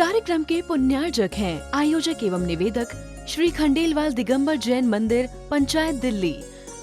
कार्यक्रम के पुण्यार्जक हैं आयोजक एवं निवेदक श्री खंडेलवाल दिगंबर जैन मंदिर पंचायत दिल्ली,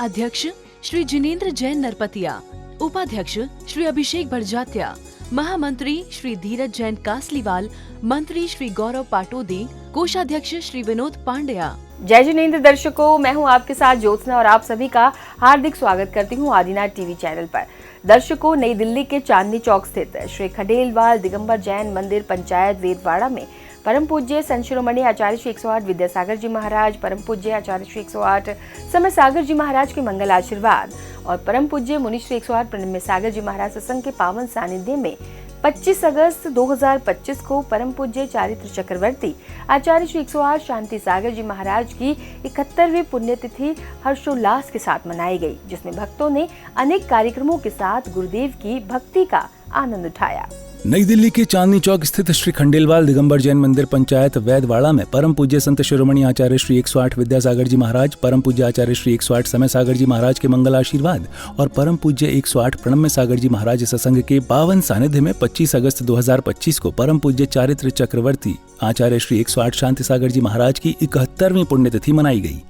अध्यक्ष श्री जिनेंद्र जैन नरपतिया, उपाध्यक्ष श्री अभिषेक बड़जात्या, महामंत्री श्री धीरज जैन कासलीवाल, मंत्री श्री गौरव पाटोदी, कोषाध्यक्ष श्री विनोद पांड्या। जय जिनेंद्र दर्शकों, मैं हूं आपके साथ ज्योत्सना और आप सभी का हार्दिक स्वागत करती हूं आदिनाथ टीवी चैनल पर। दर्शकों, नई दिल्ली के चांदनी चौक स्थित श्री खंडेलवाल दिगंबर जैन मंदिर पंचायत वेदवाड़ा में परम पूज्य संत शिरोमणि आचार्य श्री 108 विद्यासागर जी महाराज, परम पूज्य आचार्य श्री 108 समय सागर जी महाराज के मंगल आशीर्वाद और परम पूज्य मुनि श्री 108 प्रणम्य सागर जी महाराज सत्संग के पावन सानिध्य में 25 अगस्त 2025 को परम पूज्य चारित्र चक्रवर्ती आचार्य श्री 108 शांति सागर जी महाराज की 71वीं पुण्यतिथि हर्षोल्लास के साथ मनाई गई, जिसमें भक्तों ने अनेक कार्यक्रमों के साथ गुरुदेव की भक्ति का आनंद उठाया। नई दिल्ली के चांदनी चौक स्थित श्री खंडेलवाल दिगंबर जैन मंदिर पंचायत वैदवाड़ा में परम पूज्य संत शिरोमणि आचार्य श्री 108 विद्यासागर जी महाराज, परम पूज्य आचार्य श्री 108 समय सागर जी महाराज के मंगल आशीर्वाद और परम पूज्य 108 प्रणम्य सागर जी महाराज सत्संग के पावन सानिध्य में 25 अगस्त 2025 को परम पूज्य चारित्र चक्रवर्ती आचार्य श्री 108 शांति सागर जी महाराज की 71वीं पुण्यतिथि मनाई गई।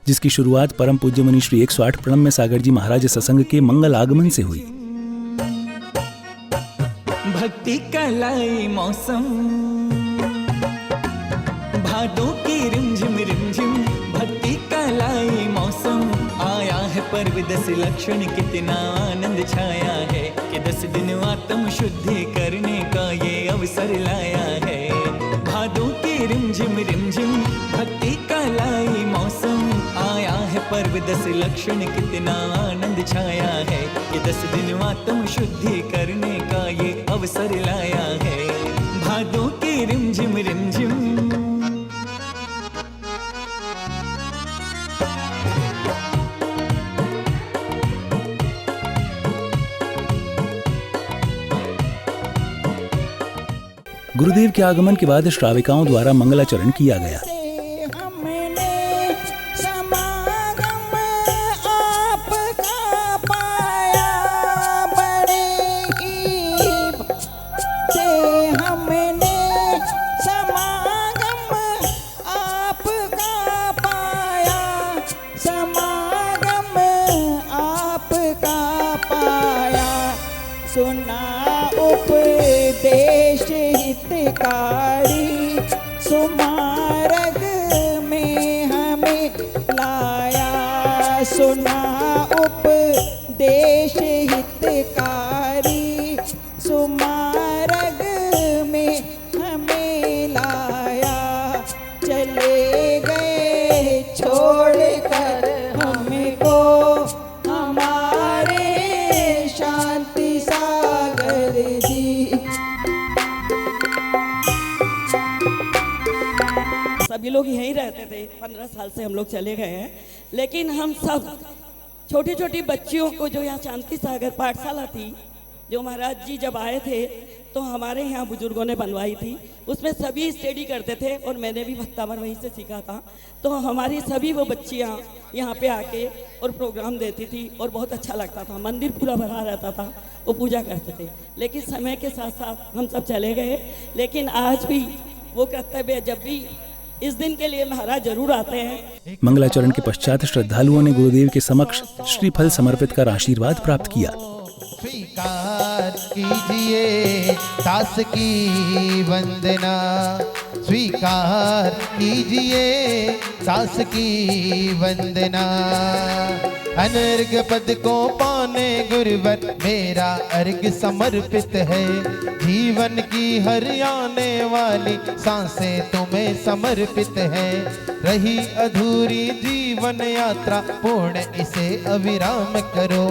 जिसकी शुरुआत परम पूज्य मुनि श्री 108 प्रणम्य सागर जी महाराज सत्संग के मंगल आगमन से हुई। भक्ति कलाई मौसम, भादों की रिमझिम रिमझिम, भक्ति कलाई मौसम आया है, पर्व 10 लक्षण कितना आनंद छाया है कि 10 दिन आत्म शुद्धि करने का ये अवसर लाया है। भादों की रिमझिम रिमझिम, भक्ति कलाई मौसम आया है, पर्व 10 लक्षण कितना आनंद छाया है कि 10 दिन आत्म शुद्धि करने का ये अवसर लाया है। भादों की रिमझिम रिमझिम। गुरुदेव के आगमन के बाद श्राविकाओं द्वारा मंगलाचरण किया गया। सुना उपदेश हितकारी, सुमार्ग में हमें लाया। सुना उपदेश हितकारी, सुमार्ग में हमें लाया। चले गए छोड़ कर हमको हमारे शांति सागर जी। सभी लोग यहीं रहते थे, 15 साल से हम लोग चले गए हैं, लेकिन हम सब छोटी छोटी बच्चियों को, जो यहाँ शांति सागर पाठशाला थी, जो महाराज जी जब आए थे तो हमारे यहाँ बुजुर्गों ने बनवाई थी, उसमें सभी स्टडी करते थे और मैंने भी भक्तावर वहीं से सीखा था। तो हमारी सभी वो बच्चियाँ यहाँ पे आके और प्रोग्राम देती थी और बहुत अच्छा लगता था। मंदिर पूरा भरा रहता था, वो पूजा करते थे। लेकिन समय के साथ साथ हम सब चले गए, लेकिन आज भी वो कर्तव्य, जब भी इस दिन के लिए महाराज जरूर आते हैं। मंगलाचरण के पश्चात श्रद्धालुओं ने गुरुदेव के समक्ष श्रीफल समर्पित कर आशीर्वाद प्राप्त किया। स्वीकार कीजिए दास की वंदना, स्वीकार कीजिए दास की वंदना। अनर्घ पद को पाने गुरुवर मेरा अर्घ समर्पित है। जीवन की हर आने वाली सांसें तुम्हें समर्पित है। रही अधूरी जीवन यात्रा पूर्ण इसे अविराम करो।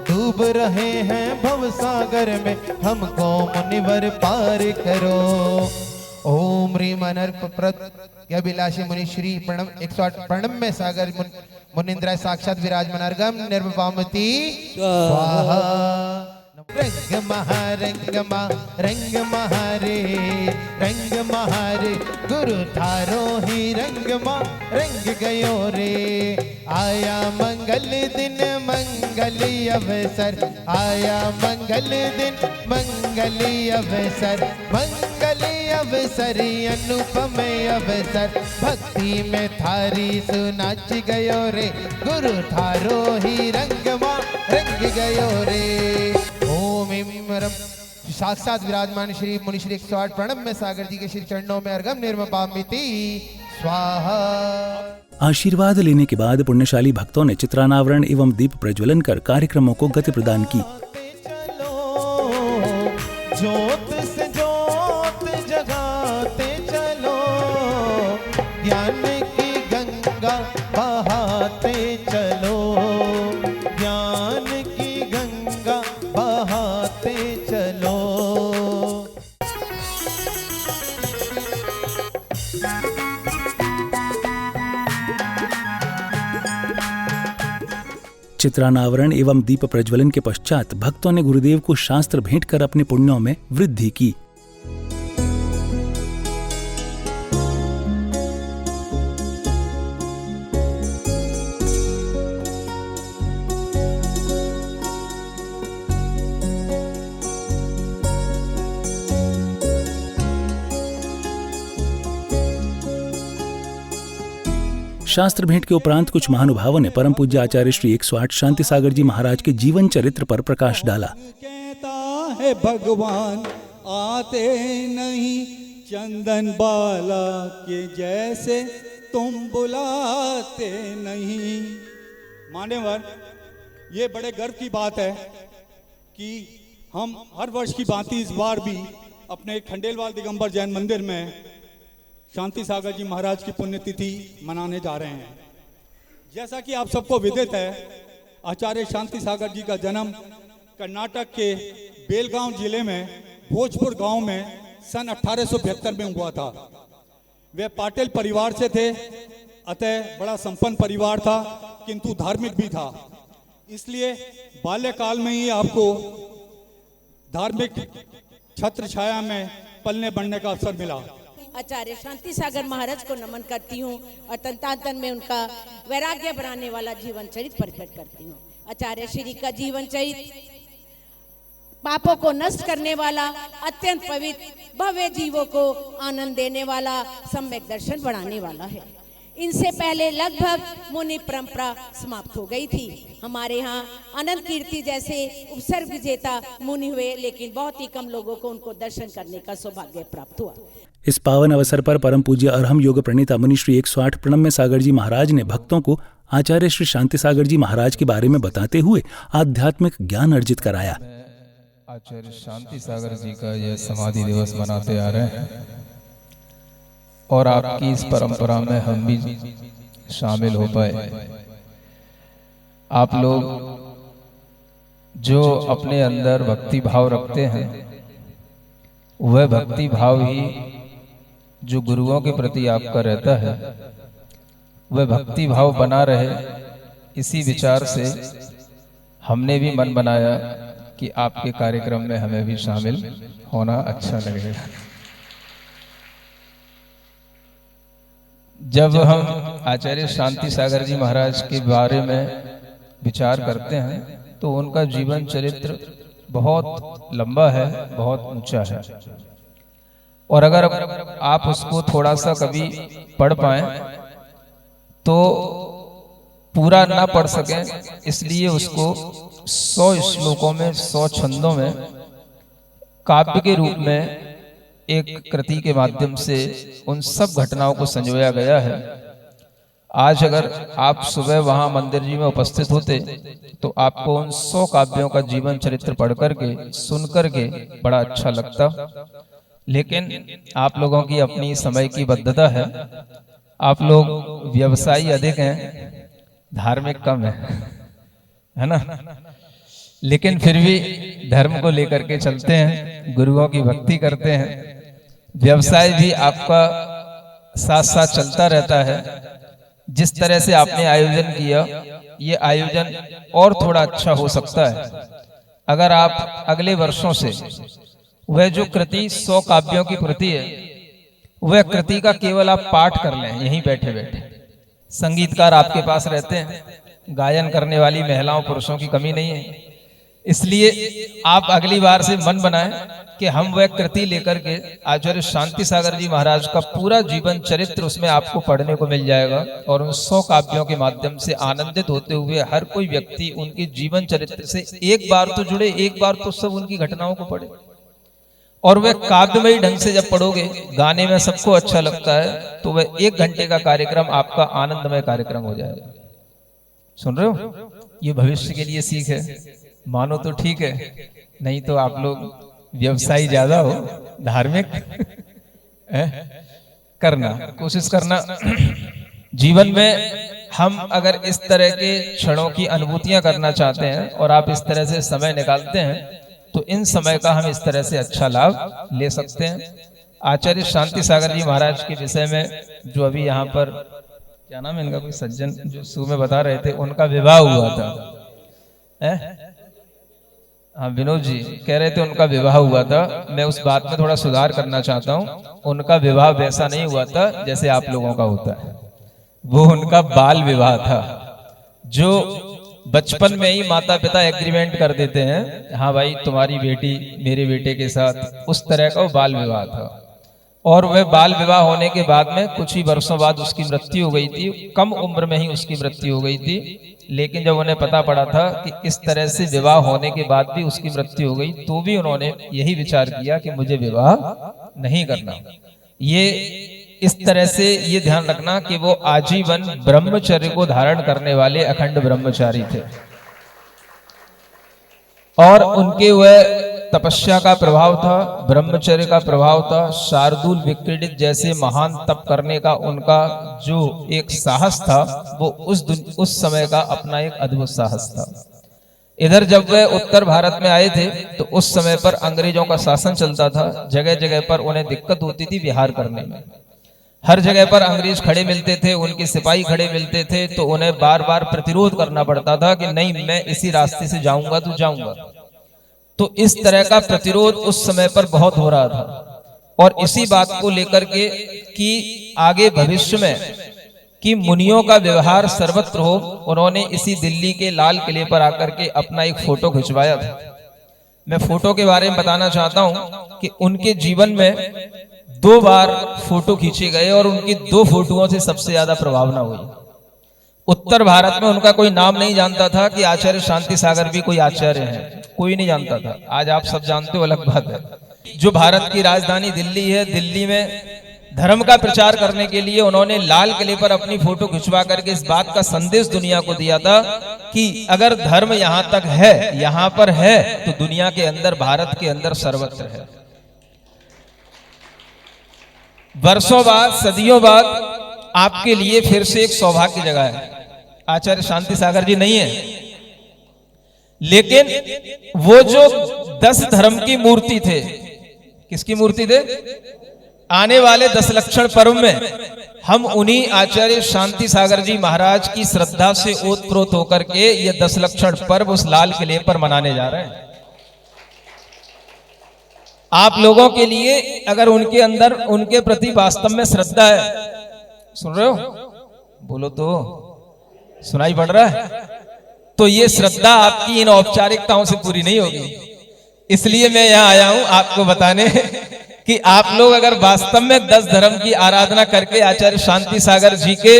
डूब रहे हैं भव सागर में हमको मुनिवर पार करो। ओम ह्रीम अनर्प प्रत्यभिलाषी मुनि श्री प्रणम 108 प्रणम्य सागर मुनिंद्राय साक्षात विराजमान अर्घम निर्वपामति स्वाहा। रंग महारे रंग महारे गुरु थारो ही रंग मा रंग गयो रे। आया मंगल दिन मंगली अवसर, आया मंगल दिन मंगली अवसर, मंगली अवसर अनुपम अवसर, भक्ति में थारी सुनाच गयो रे, गुरु थारो ही रंग मा रंग गयो रे। ओम इम रम। साक्षात विराजमान श्री मुनि श्री 108 प्रणव में सागर जी के श्री चरणों में अर्घम निर्मपामिति स्वाहा। आशीर्वाद लेने के बाद पुण्यशाली भक्तों ने चित्रानावरण एवं दीप प्रज्वलन कर कार्यक्रमों को गति प्रदान की। चलो ज्योत से ज्योत जगाते चलो, ज्ञान की गंगा बहाते चलो, ज्ञान की गंगा बहाते चलो। चित्रानावरण एवं दीप प्रज्वलन के पश्चात भक्तों ने गुरुदेव को शास्त्र भेंट कर अपने पुण्यों में वृद्धि की। शास्त्र भेंट के उपरांत कुछ महानुभावों ने परम पूज्य आचार्य श्री 108 शांति सागर जी महाराज के जीवन चरित्र पर प्रकाश डाला। कहता है भगवान आते नहीं चंदन बाला के जैसे, तुम बुलाते नहीं। मान्यवर, ये बड़े गर्व की बात है कि हम हर वर्ष की भांति इस बार भी अपने खंडेलवाल दिगंबर जैन मंदिर में शांति सागर जी महाराज की पुण्यतिथि मनाने जा रहे हैं। जैसा कि आप सबको विदित है, आचार्य शांति सागर जी का जन्म कर्नाटक के बेलगांव जिले में भोजपुर गांव में सन 1872 में हुआ था। वे पाटिल परिवार से थे, अतः बड़ा संपन्न परिवार था, किंतु धार्मिक भी था। इसलिए बाल्यकाल में ही आपको धार्मिक छत्र छाया में पलने बढ़ने का अवसर मिला। आचार्य शांति सागर महाराज को नमन करती हूँ और तन में उनका वैराग्य बनाने वाला जीवन चरित्र प्रकट करती हूँ। आचार्य श्री का जीवन चरित्र पापों को नष्ट करने वाला, अत्यंत पवित्र भव्य जीवों को आनंद देने वाला, सम्यक दर्शन बढ़ाने वाला है। इनसे पहले लगभग मुनि परंपरा समाप्त हो गई थी। हमारे यहाँ अनंत कीर्ति जैसे उपसर्ग विजेता मुनि हुए, लेकिन बहुत ही कम लोगों को उनको दर्शन करने का सौभाग्य प्राप्त हुआ। इस पावन अवसर पर परम पूज्य अरहम योग प्रणीता मुनि श्री 108 प्रणव में सागर जी महाराज ने भक्तों को आचार्य श्री शांति सागर जी महाराज के बारे में बताते हुए आध्यात्मिक ज्ञान अर्जित कराया। आचार्य शांति सागर जी का यह समाधि दिवस मनाते आ रहे हैं और आपकी इस परंपरा में हम भी शामिल हो पाए। आप लोग जो अपने अंदर भक्ति भाव रखते हैं, वह भक्ति भाव ही जो गुरुओं के प्रति आपका रहता है, वह भक्ति भाव बना रहे। इसी विचार से हमने भी मन बनाया कि आपके कार्यक्रम में हमें भी शामिल होना अच्छा लगेगा। जब हम आचार्य शांति सागर जी महाराज के बारे में विचार करते हैं तो उनका जीवन चरित्र बहुत लंबा है, बहुत ऊंचा है, और अगर आप उसको थोड़ा सा कभी पढ़ पाएं तो पूरा ना पढ़ सकें, इसलिए उसको 100 श्लोकों में 100 छंदों में काव्य के रूप में एक कृति के माध्यम से उन सब घटनाओं को संजोया गया है। आज अगर आप सुबह वहां मंदिर जी में उपस्थित होते तो आपको उन 100 काव्यों का जीवन चरित्र पढ़ करके सुन करके बड़ा अच्छा लगता, लेकिन आप लोगों की अपनी समय की बद्धता है। आप लोग व्यवसायी अधिक हैं, धार्मिक कम है ना, लेकिन फिर भी धर्म को लेकर के चलते हैं, गुरुओं की भक्ति करते हैं। व्यवसाय भी आपका साथ साथ चलता रहता है। जिस तरह से आपने आयोजन किया, ये आयोजन और थोड़ा अच्छा हो सकता है, अगर आप अगले वर्षों से वह जो कृति 100 काव्यों की कृति है, वह कृति का केवल आप पाठ कर लें यहीं बैठे बैठे। संगीतकार आपके पास रहते हैं, गायन करने वाली महिलाओं पुरुषों की कमी नहीं है, इसलिए आप अगली बार से मन बनाएं कि हम वह कृति लेकर के आचार्य शांति सागर जी महाराज का पूरा जीवन चरित्र उसमें आपको पढ़ने को मिल जाएगा। और उन 100 काव्यों के माध्यम से आनंदित होते हुए हर कोई व्यक्ति उनके जीवन चरित्र से एक बार तो जुड़े, एक बार तो सब उनकी घटनाओं को पढ़े। और वह काव्यमयी ढंग से जब पढ़ोगे, गाने में सबको अच्छा लगता है, तो वह 1 घंटे का कार्यक्रम आपका आनंदमय कार्यक्रम हो जाएगा। सुन रहे हो? ये भविष्य के लिए सीख है, मानो तो ठीक है, नहीं तो आप लोग व्यवसायी ज्यादा हो, धार्मिक करना, कोशिश करना। जीवन में हम अगर इस तरह के क्षणों की अनुभूतियां करना चाहते हैं और आप इस तरह से समय निकालते हैं, तो इन समय का हम इस तरह से अच्छा लाभ ले सकते हैं। आचार्य शांति सागर जी महाराज के विषय में जो अभी यहाँ पर क्या नाम है इनका, कोई सज्जन जो शुरू में बता रहे थे, उनका विवाह हुआ था। हाँ, विनोद जी कह रहे थे उनका विवाह हुआ था। मैं उस बात में थोड़ा सुधार करना चाहता हूँ। उनका विवाह वैसा नहीं हुआ था जैसे आप लोगों का होता है, वो उनका बाल विवाह था, जो बचपन में ही माता पिता एग्रीमेंट कर देते हैं, हाँ भाई तुम्हारी बेटी मेरे बेटे के साथ, उस तरह का वो बाल विवाह था। और वह बाल विवाह होने के बाद में कुछ ही वर्षों बाद उसकी मृत्यु हो गई थी, कम उम्र में ही उसकी मृत्यु हो गई थी। लेकिन जब उन्हें पता पड़ा था कि इस तरह से विवाह होने के बाद भी उसकी मृत्यु हो गई, तो भी उन्होंने यही विचार किया कि मुझे विवाह नहीं करना। ये इस तरह से ये ध्यान रखना कि वो आजीवन ब्रह्मचर्य को धारण करने वाले अखंड ब्रह्मचारी थे। और उनके वह तपस्या का प्रभाव था, ब्रह्मचर्य का प्रभाव था, शार्दूल विक्रीडित जैसे महान तप करने का उनका जो एक साहस था, वो उस समय का अपना एक अद्भुत साहस था। इधर जब वह उत्तर भारत में आए थे, तो उस समय पर अंग्रेजों का शासन चलता था, जगह जगह पर उन्हें दिक्कत होती थी विहार करने में। हर जगह पर अंग्रेज खड़े मिलते थे, उनके सिपाही खड़े मिलते थे, तो उन्हें बार बार प्रतिरोध करना पड़ता था कि नहीं, मैं इसी रास्ते से जाऊंगा तो जाऊंगा। तो इस तरह का प्रतिरोध उस समय पर बहुत हो रहा था। और इसी बात को लेकर के कि आगे भविष्य में कि मुनियों का व्यवहार सर्वत्र हो, उन्होंने इसी दिल्ली के लाल किले पर आकर के अपना एक फोटो खिंचवाया था। मैं फोटो के बारे में बताना चाहता हूं कि उनके जीवन में 2 बार फोटो खींचे गए और उनकी 2 फोटोओं से सबसे ज्यादा प्रभावना हुई। उत्तर भारत में उनका कोई नाम नहीं जानता था कि आचार्य शांति सागर भी कोई आचार्य हैं, कोई नहीं जानता था। आज आप सब जानते हो, अलग बात है। जो भारत की राजधानी दिल्ली है, दिल्ली में धर्म का प्रचार करने के लिए उन्होंने लाल किले पर अपनी फोटो खिंचवा करके इस बात का संदेश दुनिया को दिया था कि अगर धर्म यहां तक है, यहां पर है, तो दुनिया के अंदर, भारत के अंदर सर्वत्र है। वर्षों बाद, सदियों बाद आपके लिए फिर से एक सौभाग्य की जगह है। आचार्य शांति सागर जी नहीं है, लेकिन वो जो 10 धर्म की मूर्ति थे, किसकी मूर्ति थे? आने वाले 10 लक्षण पर्व में हम उन्हीं आचार्य शांति सागर जी महाराज की श्रद्धा से ओतप्रोत होकर के ये 10 लक्षण पर्व उस लाल किले पर मनाने जा रहे हैं। आप लोगों के लिए अगर उनके अंदर, उनके प्रति वास्तव में श्रद्धा है, सुन रहे हो? बोलो तो, सुनाई पड़ रहा है? तो ये श्रद्धा आपकी इन औपचारिकताओं से पूरी नहीं होगी। इसलिए मैं यहां आया हूं आपको बताने कि आप लोग अगर वास्तव में 10 धर्म की आराधना करके आचार्य शांति सागर जी के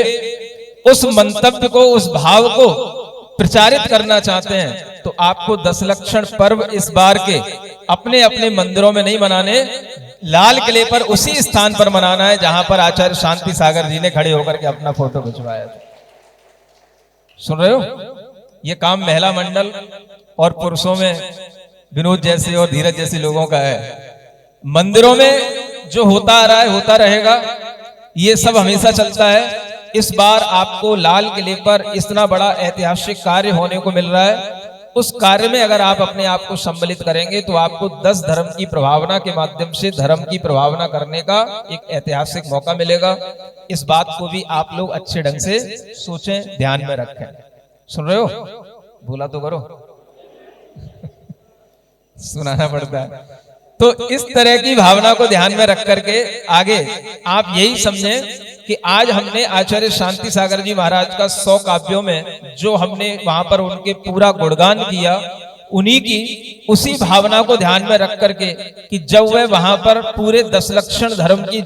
उस मंतव्य को, उस भाव को प्रचारित करना चाहते हैं, तो आपको 10 लक्षण पर्व इस बार के अपने अपने मंदिरों में नहीं मनाने, लाल किले पर उसी स्थान पर मनाना है जहां पर आचार्य शांति सागर जी ने खड़े होकर के अपना फोटो खिंचवाया था। सुन रहे हो? ये काम महिला मंडल और पुरुषों में विनोद जैसे और धीरज जैसे लोगों का है। मंदिरों में जो होता आ रहा है, होता रहेगा, ये सब हमेशा चलता है। इस बार आपको लाल किले पर इतना बड़ा ऐतिहासिक कार्य होने को मिल रहा है। उस कार्य में अगर आप अपने आप को सम्मिलित करेंगे, तो आपको 10 धर्म की प्रभावना के माध्यम से धर्म की प्रभावना करने का एक ऐतिहासिक मौका मिलेगा। इस बात को भी आप लोग अच्छे ढंग से सोचें, ध्यान में रखें। सुन रहे हो? बोला तो करो। सुनाना पड़ता है। तो इस तरह की भावना को ध्यान में रख करके आगे आप यही समझें कि आज हमने आचार्य शांति सागर जी महाराज का 100 काव्यों में जो हमने वहां पर उनके पूरा गुणगान किया, उन्हीं की उसी भावना को ध्यान में रख करके कि जब वह वहां पर पूरे 10 लक्षण धर्म की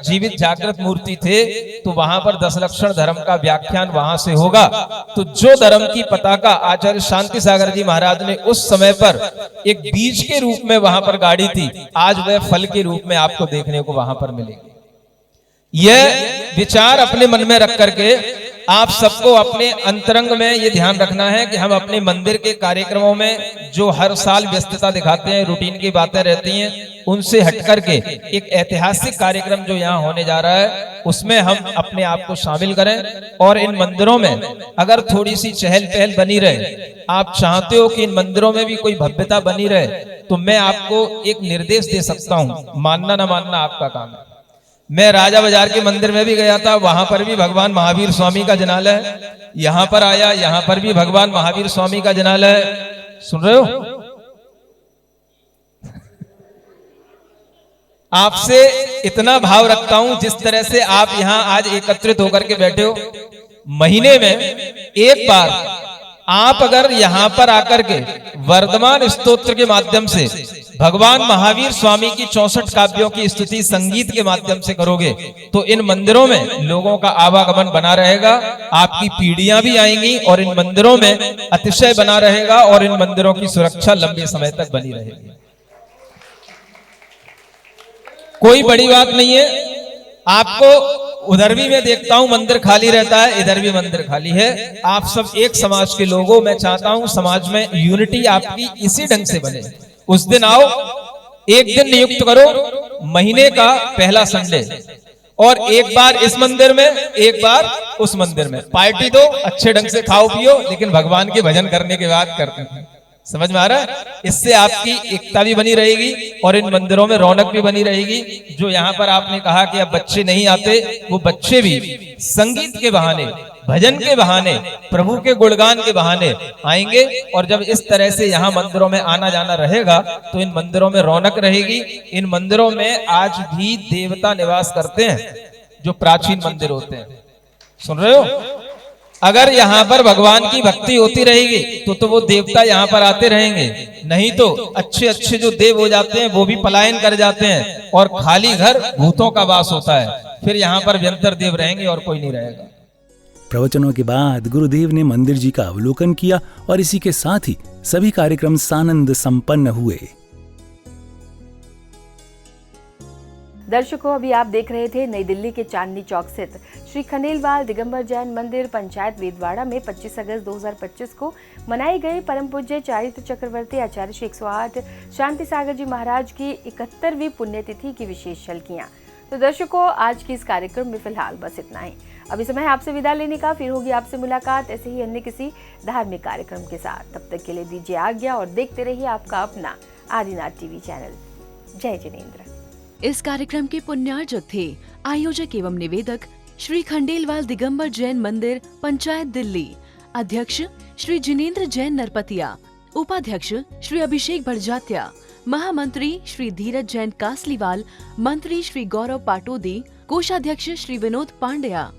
जीवित जागृत मूर्ति थे, तो वहां पर 10 लक्षण धर्म का व्याख्यान वहां से होगा। तो जो धर्म की पताका आचार्य शांति सागर जी महाराज ने उस समय पर एक बीज के रूप में वहां पर गाड़ी थी, आज वह फल के रूप में आपको देखने को वहां पर मिलेगी। यह विचार अपने मन में रख करके आप सबको अपने अंतरंग में ये ध्यान रखना है कि हम अपने मंदिर के कार्यक्रमों में जो हर साल व्यस्तता दिखाते हैं, रूटीन की बातें रहती हैं, उनसे हट करके एक ऐतिहासिक कार्यक्रम जो यहाँ होने जा रहा है उसमें हम अपने आप को शामिल करें। और इन मंदिरों में अगर थोड़ी सी चहल पहल बनी रहे, आप चाहते हो कि इन मंदिरों में भी कोई भव्यता बनी रहे, तो मैं आपको एक निर्देश दे सकता हूँ, मानना ना मानना आपका काम है। मैं राजा बाजार के मंदिर में भी गया था, वहां पर भी भगवान महावीर स्वामी का जनालय है। यहां पर आया, यहां पर भी भगवान महावीर स्वामी का जनालय है। सुन रहे हो? आपसे इतना भाव रखता हूं, जिस तरह से आप यहां आज एकत्रित होकर के बैठे हो, महीने में एक बार आप अगर यहां पर आकर के वर्धमान स्तोत्र के माध्यम से भगवान महावीर स्वामी की 64 काव्यों की स्तुति संगीत के माध्यम से करोगे, तो इन मंदिरों में लोगों का आवागमन बना रहेगा, आपकी पीढ़ियां भी आएंगी और इन मंदिरों में अतिशय बना रहेगा और इन मंदिरों की सुरक्षा लंबे समय तक बनी रहेगी। कोई बड़ी बात नहीं है। आपको उधर भी मैं देखता हूं मंदिर खाली रहता है, इधर भी मंदिर खाली है। आप सब एक समाज के लोगों, मैं चाहता हूं समाज में यूनिटी आपकी इसी ढंग से बने। उस दिन आओ, एक दिन नियुक्त करो महीने का पहला संडे, और एक बार इस मंदिर में, एक बार उस मंदिर में पार्टी दो, अच्छे ढंग से खाओ पियो, लेकिन भगवान के भजन करने के बाद करते हैं। समझ में आ रहा है? इससे आपकी एकता भी बनी रहेगी और इन मंदिरों में रौनक भी बनी रहेगी। जो यहाँ पर आपने कहा कि अब बच्चे नहीं आते, वो बच्चे भी संगीत के बहाने, भजन के बहाने, प्रभु के गुणगान के बहाने आएंगे। और जब इस तरह से यहाँ मंदिरों में आना जाना रहेगा, तो इन मंदिरों में रौनक रहेगी। इन मंदिरों में आज भी देवता निवास करते हैं, जो प्राचीन मंदिर होते हैं। सुन रहे हो? अगर यहाँ पर भगवान की भक्ति होती रहेगी तो वो देवता यहाँ पर आते रहेंगे, नहीं तो अच्छे अच्छे जो देव हो जाते हैं वो भी पलायन कर जाते हैं और खाली घर भूतों का वास होता है। फिर यहाँ पर व्यंतर देव रहेंगे और कोई नहीं रहेगा। प्रवचनों के बाद गुरुदेव ने मंदिर जी का अवलोकन किया और इसी के साथ ही सभी कार्यक्रम सानंद संपन्न हुए। दर्शकों, अभी आप देख रहे थे नई दिल्ली के चांदनी चौक स्थित श्री खंडेलवाल दिगंबर जैन मंदिर पंचायत वेदवाड़ा में 25 अगस्त 2025 को मनाई गई परम पूज्य चारित्र चक्रवर्ती आचार्य श्री 108 शांति सागर जी महाराज की 71वीं पुण्यतिथि की विशेष झलकियां। तो दर्शकों, आज की इस कार्यक्रम में फिलहाल बस इतना ही। अभी समय आपसे विदा लेने का, फिर होगी आपसे मुलाकात ऐसे ही अन्य किसी धार्मिक कार्यक्रम के साथ। तब तक के लिए दीजिए आज्ञा और देखते रहिए आपका अपना आदिनाथ टीवी चैनल। जय जिनेंद्र। इस कार्यक्रम के पुण्यार्जक थे आयोजक एवं निवेदक श्री खंडेलवाल दिगंबर जैन मंदिर पंचायत दिल्ली, अध्यक्ष श्री जिनेंद्र जैन नरपतिया, उपाध्यक्ष श्री अभिषेक भरजात्या, महामंत्री श्री धीरज जैन कासलीवाल, मंत्री श्री गौरव पाटोदी, कोषाध्यक्ष श्री विनोद पांड्या।